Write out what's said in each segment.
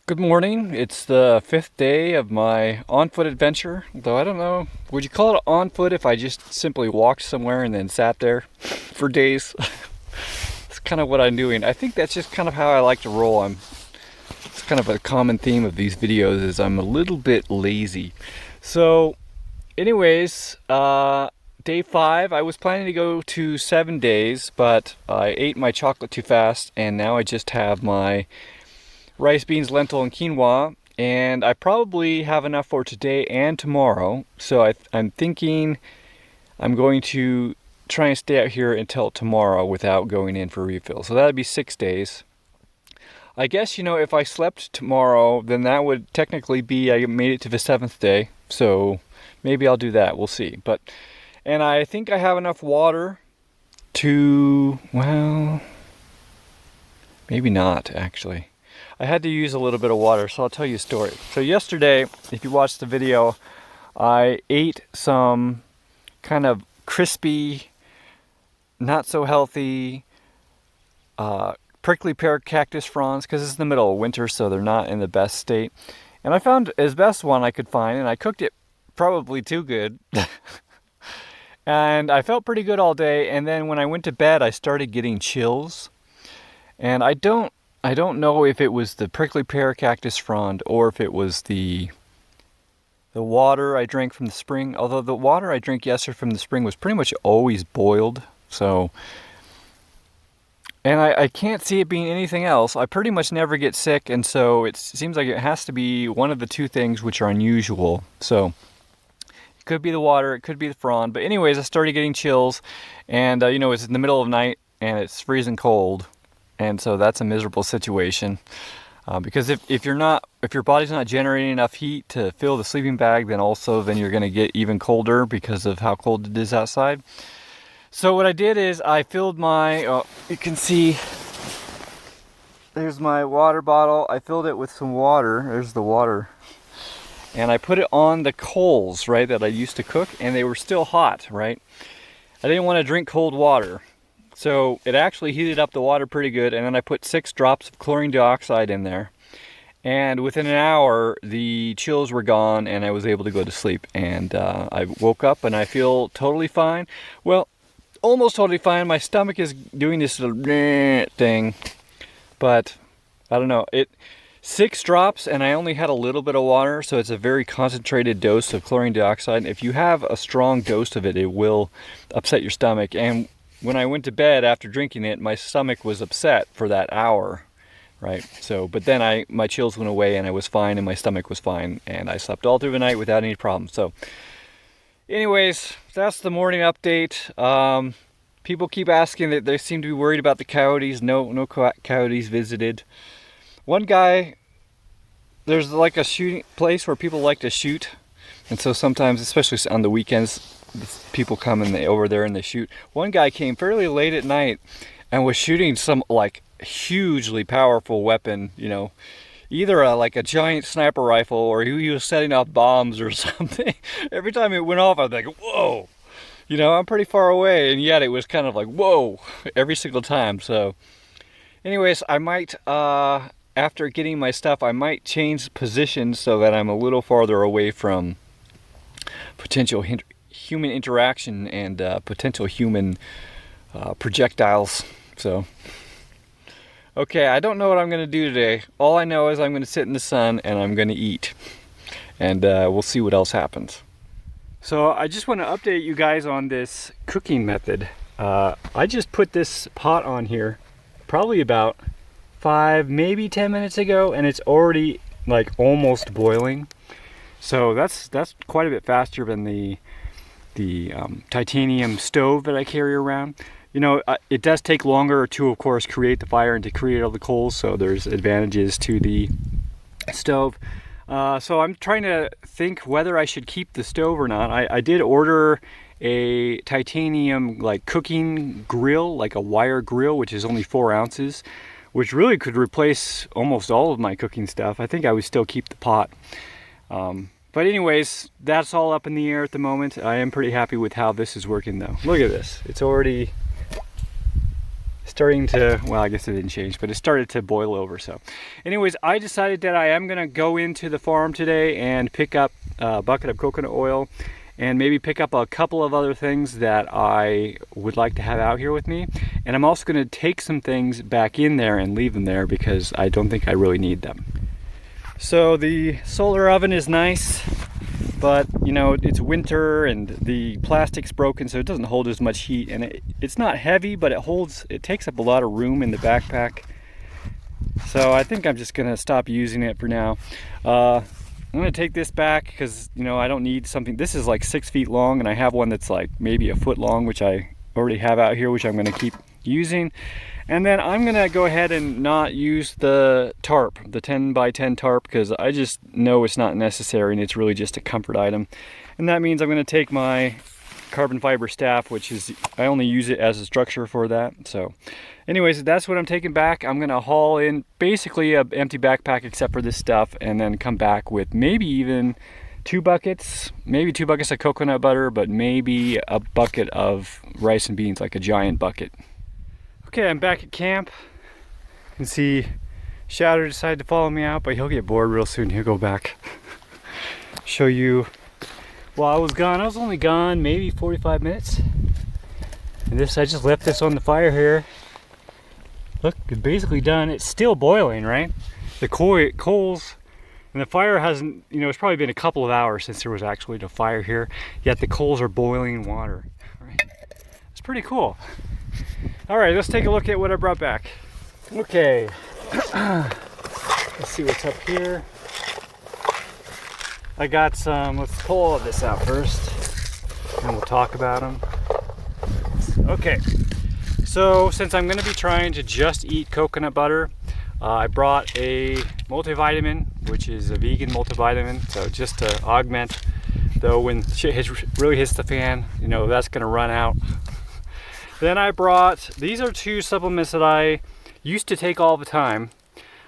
Good morning. It's the 5th day of my on-foot adventure. Though I don't know, would you call it on foot if I just simply walked somewhere and then sat there for days? It's kind of what I'm doing. I think that's just kind of how I like to roll. It's kind of a common theme of these videos is I'm a little bit lazy. So, anyways, day 5, I was planning to go to 7 days, but I ate my chocolate too fast, and now I just have my rice, beans, lentil, and quinoa, and I probably have enough for today and tomorrow. So I'm thinking I'm going to try and stay out here until tomorrow without going in for refill. So that'd be 6 days. I guess, if I slept tomorrow, then that would technically be I made it to the 7th day. So maybe I'll do that. We'll see. And I think I have enough water to, well, maybe not actually. I had to use a little bit of water, so I'll tell you a story. So yesterday, if you watched the video, I ate some kind of crispy, not so healthy, prickly pear cactus fronds, because it's in the middle of winter, so they're not in the best state. And I found as best one I could find, and I cooked it probably too good. And I felt pretty good all day, and then when I went to bed, I started getting chills. And I don't know if it was the prickly pear cactus frond or if it was the water I drank from the spring. Although the water I drank yesterday from the spring was pretty much always boiled. So, and I can't see it being anything else. I pretty much never get sick, and so it seems like it has to be one of the two things which are unusual. So, it could be the water, it could be the frond. But anyways, I started getting chills, and it's in the middle of the night and it's freezing cold. And so that's a miserable situation because if your body's not generating enough heat to fill the sleeping bag, then you're going to get even colder because of how cold it is outside. So what I did is I filled you can see, there's my water bottle. I filled it with some water. There's the water. And I put it on the coals, right, that I used to cook, and they were still hot, right? I didn't want to drink cold water. So it actually heated up the water pretty good, and then I put 6 drops of chlorine dioxide in there. And within an hour, the chills were gone, and I was able to go to sleep. And I woke up, and I feel totally fine. Well, almost totally fine. My stomach is doing this little thing, but I don't know. 6 drops, and I only had a little bit of water, so it's a very concentrated dose of chlorine dioxide. If you have a strong dose of it, it will upset your stomach. And when I went to bed after drinking it, my stomach was upset for that hour, right? So, but then my chills went away and I was fine and my stomach was fine and I slept all through the night without any problems. So, anyways, that's the morning update. People keep asking that they seem to be worried about the coyotes. No coyotes visited. One guy, there's like a shooting place where people like to shoot, and so sometimes, especially on the weekends, people come and over there and they shoot. One guy came fairly late at night and was shooting some like hugely powerful weapon, either like a giant sniper rifle or he was setting off bombs or something. Every time it went off, I was like, whoa, I'm pretty far away, and yet it was kind of like, whoa, every single time. So anyways, I might, after getting my stuff, I might change positions so that I'm a little farther away from potential human interaction and potential human projectiles. So, okay, I don't know what I'm going to do today. All I know is I'm going to sit in the sun and I'm going to eat. And we'll see what else happens. So I just want to update you guys on this cooking method. I just put this pot on here probably about 5, maybe 10 minutes ago, and it's already like almost boiling. So that's quite a bit faster than the titanium stove that I carry around. It does take longer to, of course, create the fire and to create all the coals, so there's advantages to the stove. So I'm trying to think whether I should keep the stove or not. I did order a titanium like cooking grill, like a wire grill, which is only 4 ounces, which really could replace almost all of my cooking stuff. I think I would still keep the pot. But anyways, that's all up in the air at the moment. I am pretty happy with how this is working though. Look at this. It's already starting to, well, I guess it didn't change, but it started to boil over. So anyways, I decided that I am gonna go into the farm today and pick up a bucket of coconut oil and maybe pick up a couple of other things that I would like to have out here with me. And I'm also gonna take some things back in there and leave them there because I don't think I really need them. So the solar oven is nice, but you know, it's winter and the plastic's broken, so it doesn't hold as much heat, and it's not heavy, but it takes up a lot of room in the backpack. So I think I'm just gonna stop using it for now. I'm gonna take this back because, you know, I don't need something. This is like 6 feet long, and I have one that's like maybe a foot long, which I already have out here, which I'm gonna keep using. And then I'm gonna go ahead and not use the tarp, the 10 by 10 tarp, because I just know it's not necessary and it's really just a comfort item. And that means I'm gonna take my carbon fiber staff, which is, I only use it as a structure for that. So anyways, that's what I'm taking back. I'm gonna haul in basically an empty backpack except for this stuff, and then come back with maybe even 2 buckets, maybe 2 buckets of coconut butter, but maybe a bucket of rice and beans, like a giant bucket. Okay, I'm back at camp. You can see Shadow decided to follow me out, but he'll get bored real soon. He'll go back. Show you while I was gone. I was only gone maybe 45 minutes. And this, I just left this on the fire here. Look, it's basically done. It's still boiling, right? The coals, and the fire hasn't, you know, it's probably been a couple of hours since there was actually a fire here, yet the coals are boiling water. Right? It's pretty cool. All right, let's take a look at what I brought back. Okay, let's see what's up here. I got some, let's pull all of this out first, and we'll talk about them. Okay, so since I'm gonna be trying to just eat coconut butter, I brought a multivitamin, which is a vegan multivitamin, so just to augment, though when shit really hits the fan, you know, that's gonna run out. Then I brought, these are 2 supplements that I used to take all the time,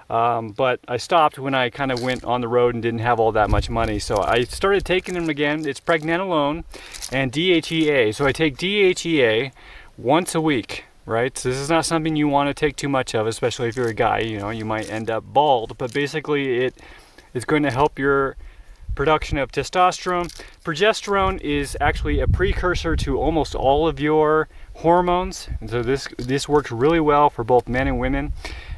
but I stopped when I kind of went on the road and didn't have all that much money. So I started taking them again. It's pregnenolone and DHEA. So I take DHEA once a week, right? So this is not something you want to take too much of, especially if you're a guy, you know, you might end up bald, but basically it is going to help your production of testosterone. Progesterone is actually a precursor to almost all of your hormones, and so this works really well for both men and women.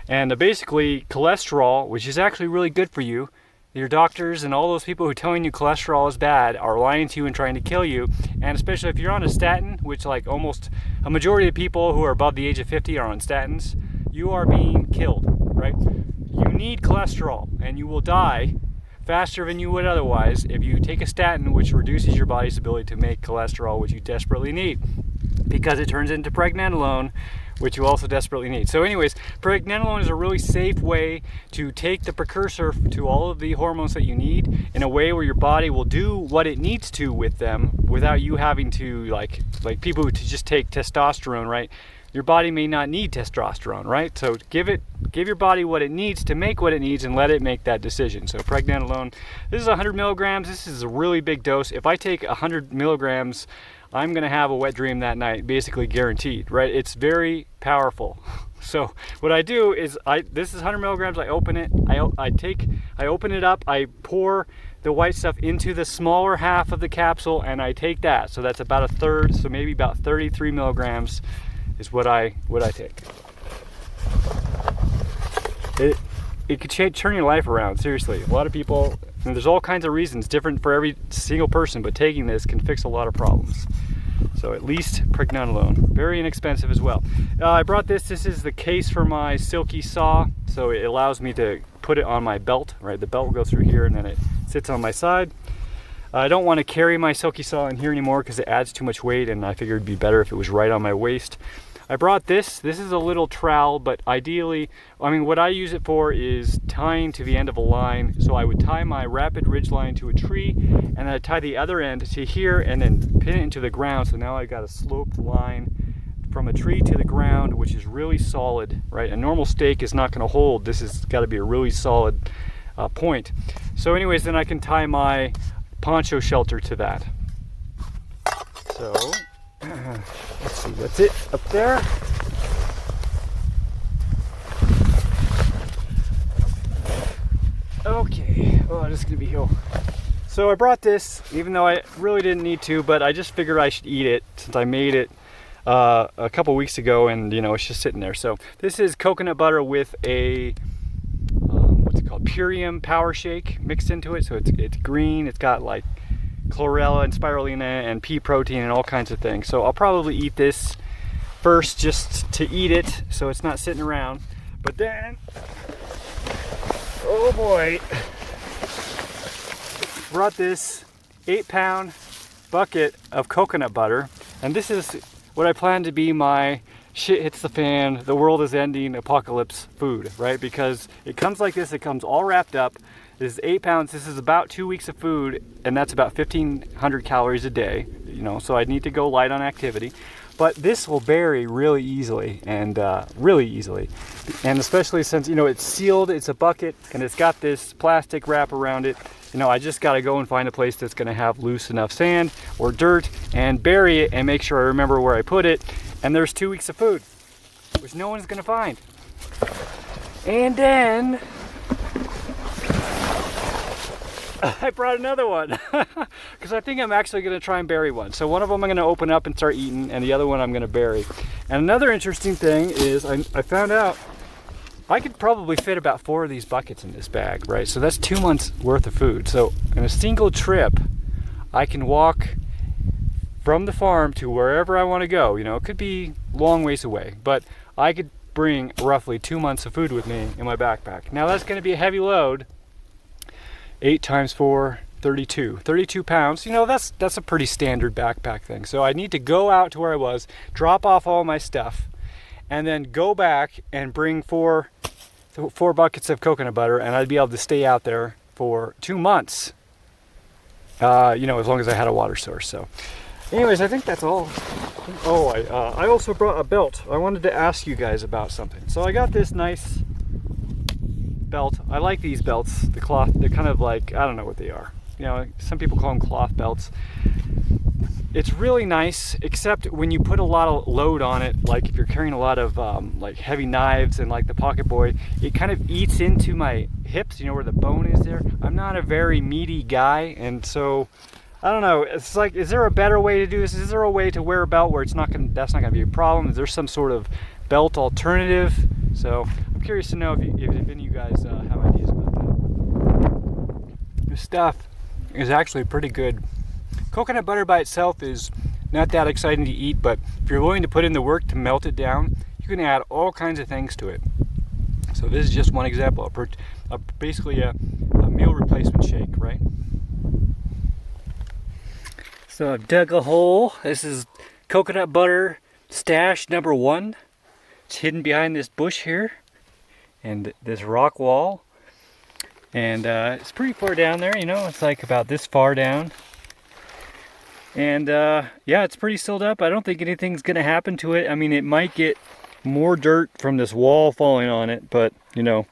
And basically cholesterol, which is actually really good for you, your doctors and all those people who are telling you cholesterol is bad are lying to you and trying to kill you. And especially if you're on a statin, which like almost a majority of people who are above the age of 50 are on statins, you are being killed, right? You need cholesterol, and you will die faster than you would otherwise if you take a statin, which reduces your body's ability to make cholesterol, which you desperately need, because it turns into pregnenolone, which you also desperately need. So anyways, pregnenolone is a really safe way to take the precursor to all of the hormones that you need in a way where your body will do what it needs to with them without you having to, like people who just take testosterone, right? Your body may not need testosterone, right? So give your body what it needs to make what it needs, and let it make that decision. So pregnenolone, this is 100 milligrams. This is a really big dose. If I take 100 milligrams, I'm gonna have a wet dream that night, basically guaranteed, right? It's very powerful. So what I do is, this is 100 milligrams. I open it. I open it up. I pour the white stuff into the smaller half of the capsule, and I take that. So that's about a third. So maybe about 33 milligrams. Is what I take. It could turn your life around, seriously. A lot of people, and there's all kinds of reasons, different for every single person, but taking this can fix a lot of problems. So at least pregnenolone, very inexpensive as well. I brought this is the case for my silky saw, so it allows me to put it on my belt, right? The belt will go through here and then it sits on my side. I don't want to carry my silky saw in here anymore because it adds too much weight, and I figured it'd be better if it was right on my waist. I brought this is a little trowel, but ideally, I mean, what I use it for is tying to the end of a line. So I would tie my rapid ridge line to a tree, and I'd tie the other end to here and then pin it into the ground. So now I got a sloped line from a tree to the ground, which is really solid, right? A normal stake is not going to hold. This has got to be a really solid point. So anyways, then I can tie my poncho shelter to that. So let's see, that's it up there. Oh, this is gonna be hill. So I brought this, even though I really didn't need to, but I just figured I should eat it since I made it a couple weeks ago, and you know, it's just sitting there. So this is coconut butter with a what's it called, Purium Power Shake mixed into it. So it's green. It's got like chlorella and spirulina and pea protein and all kinds of things. So I'll probably eat this first just to eat it, so it's not sitting around. But then, oh boy, brought this 8-pound bucket of coconut butter, and this is what I plan to be my shit hits the fan, the world is ending apocalypse food, right? Because it comes like this, it comes all wrapped up. This is 8 pounds, this is about 2 weeks of food, and that's about 1,500 calories a day, you know, so I need to go light on activity. But this will bury really easily, and and especially since, you know, it's sealed, it's a bucket, and it's got this plastic wrap around it. You know, I just got to go and find a place that's going to have loose enough sand or dirt and bury it and make sure I remember where I put it. And there's 2 weeks of food, which no one's going to find. And then I brought another one because I think I'm actually going to try and bury one. So one of them I'm going to open up and start eating, and the other one I'm going to bury. And another interesting thing is I found out I could probably fit about 4 of these buckets in this bag, right? So that's 2 months worth of food. So in a single trip, I can walk from the farm to wherever I want to go. You know, it could be long ways away, but I could bring roughly 2 months of food with me in my backpack. Now that's going to be a heavy load. 8 times 4, 32 pounds. You know, that's a pretty standard backpack thing. So I need to go out to where I was, drop off all my stuff, and then go back and bring 4 buckets of coconut butter, and I'd be able to stay out there for 2 months. You know, as long as I had a water source. So anyways, I think that's all. Oh, I also brought a belt. I wanted to ask you guys about something. So I got this nice belt. I like these belts, the cloth. They're kind of like, I don't know what they are. You know, some people call them cloth belts. It's really nice, except when you put a lot of load on it, like if you're carrying a lot of like heavy knives and like the Pocket Boy, it kind of eats into my hips, you know, where the bone is there. I'm not a very meaty guy, and so I don't know. It's like, is there a better way to do this? Is there a way to wear a belt where it's not gonna, that's not gonna be a problem? Is there some sort of belt alternative? So I'm curious to know if any of you guys have ideas about that. This stuff is actually pretty good. Coconut butter by itself is not that exciting to eat, but if you're willing to put in the work to melt it down, you can add all kinds of things to it. So this is just one example, basically a meal replacement shake, right? So I've dug a hole. This is coconut butter stash number 1. It's hidden behind this bush here and this rock wall. And it's pretty far down there, you know, it's like about this far down. And yeah, it's pretty sealed up. I don't think anything's gonna happen to it. I mean, it might get more dirt from this wall falling on it, but you know,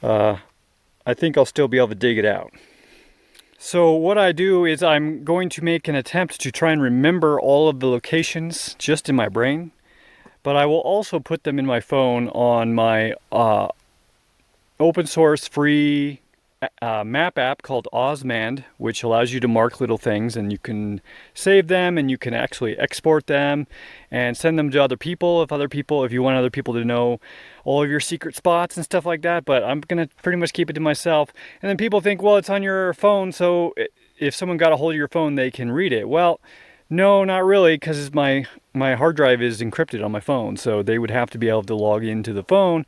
I think I'll still be able to dig it out. So what I do is I'm going to make an attempt to try and remember all of the locations just in my brain, but I will also put them in my phone on my open source free map app called Osmand, which allows you to mark little things, and you can save them, and you can actually export them and send them to other people if you want other people to know all of your secret spots and stuff like that. But I'm gonna pretty much keep it to myself. And then people think, well, it's on your phone, so if someone got a hold of your phone, they can read it. Well, no, not really, because my hard drive is encrypted on my phone, so they would have to be able to log into the phone.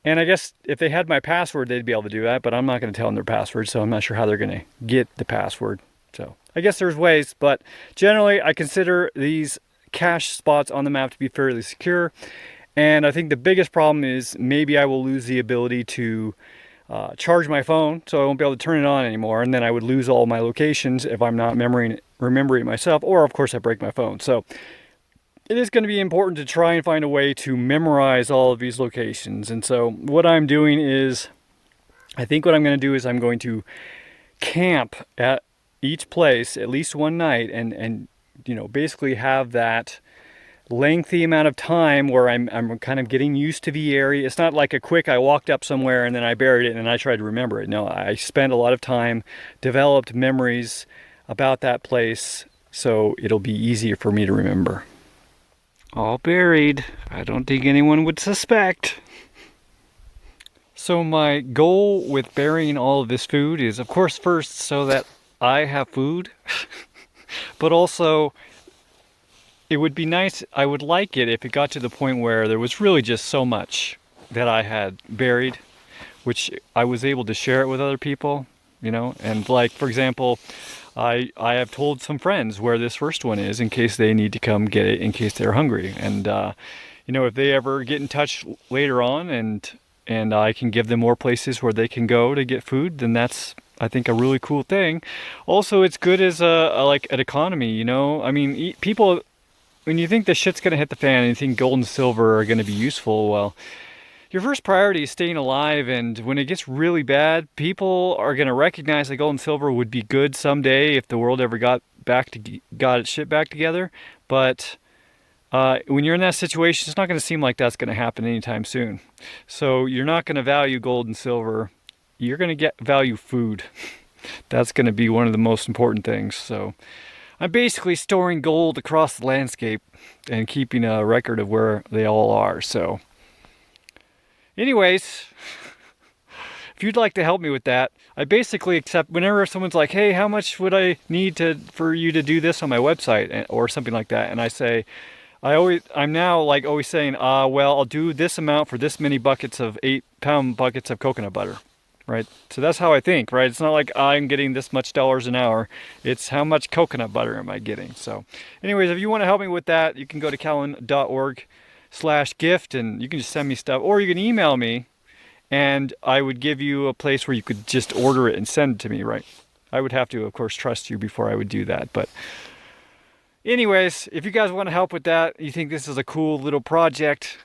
And I guess if they had my password, they'd be able to do that, but I'm not going to tell them their password, so I'm not sure how they're going to get the password. So I guess there's ways, but generally I consider these cache spots on the map to be fairly secure. And I think the biggest problem is maybe I will lose the ability to charge my phone, so I won't be able to turn it on anymore, and then I would lose all my locations if I'm not remembering it myself, or of course I break my phone. So it is going to be important to try and find a way to memorize all of these locations. And so what I'm doing is, I think what I'm going to do is I'm going to camp at each place at least one night and you know, basically have that lengthy amount of time where I'm kind of getting used to the area. It's not like a quick, I walked up somewhere and then I buried it and I tried to remember it. No, I spent a lot of time, developed memories about that place, so it'll be easier for me to remember. All buried. I don't think anyone would suspect. So my goal with burying all of this food is, of course, first so that I have food, but also it would be nice, I would like it if it got to the point where there was really just so much that I had buried, which I was able to share it with other people, you know, and like, for example, I have told some friends where this first one is in case they need to come get it, in case they're hungry. And, you know, if they ever get in touch later on and I can give them more places where they can go to get food, then that's, I think, a really cool thing. Also, it's good as like an economy, you know? I mean, people, when you think the shit's gonna hit the fan and you think gold and silver are gonna be useful, well, your first priority is staying alive, and when it gets really bad, people are gonna recognize that gold and silver would be good someday if the world ever got its shit back together. But when you're in that situation, it's not gonna seem like that's gonna happen anytime soon. So you're not gonna value gold and silver. You're gonna value food. That's gonna be one of the most important things. So I'm basically storing gold across the landscape and keeping a record of where they all are. So anyways, if you'd like to help me with that, I basically accept whenever someone's like, hey, how much would I need for you to do this on my website or something like that, and I say, I'm now like always saying, well, I'll do this amount for this many buckets of 8-pound buckets of coconut butter. Right? So that's how I think, right? It's not like I'm getting this much dollars an hour. It's how much coconut butter am I getting? So anyways, if you want to help me with that, you can go to cahlen.org/gift and you can just send me stuff, or you can email me and I would give you a place where you could just order it and send it to me, right? I would have to, of course, trust you before I would do that. But anyways, if you guys want to help with that, you think this is a cool little project,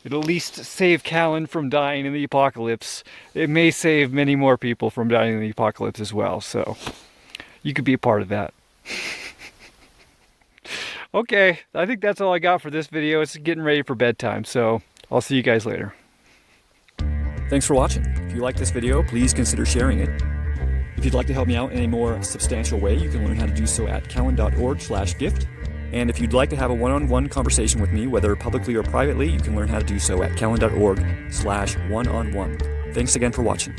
it'll at least save Cahlen from dying in the apocalypse. It may save many more people from dying in the apocalypse as well, so you could be a part of that. Okay, I think that's all I got for this video. It's getting ready for bedtime, so I'll see you guys later. Thanks for watching. If you like this video, please consider sharing it. If you'd like to help me out in a more substantial way, you can learn how to do so at cahlen.org/gift. And if you'd like to have a one-on-one conversation with me, whether publicly or privately, you can learn how to do so at cahlen.org/one-on-one. Thanks again for watching.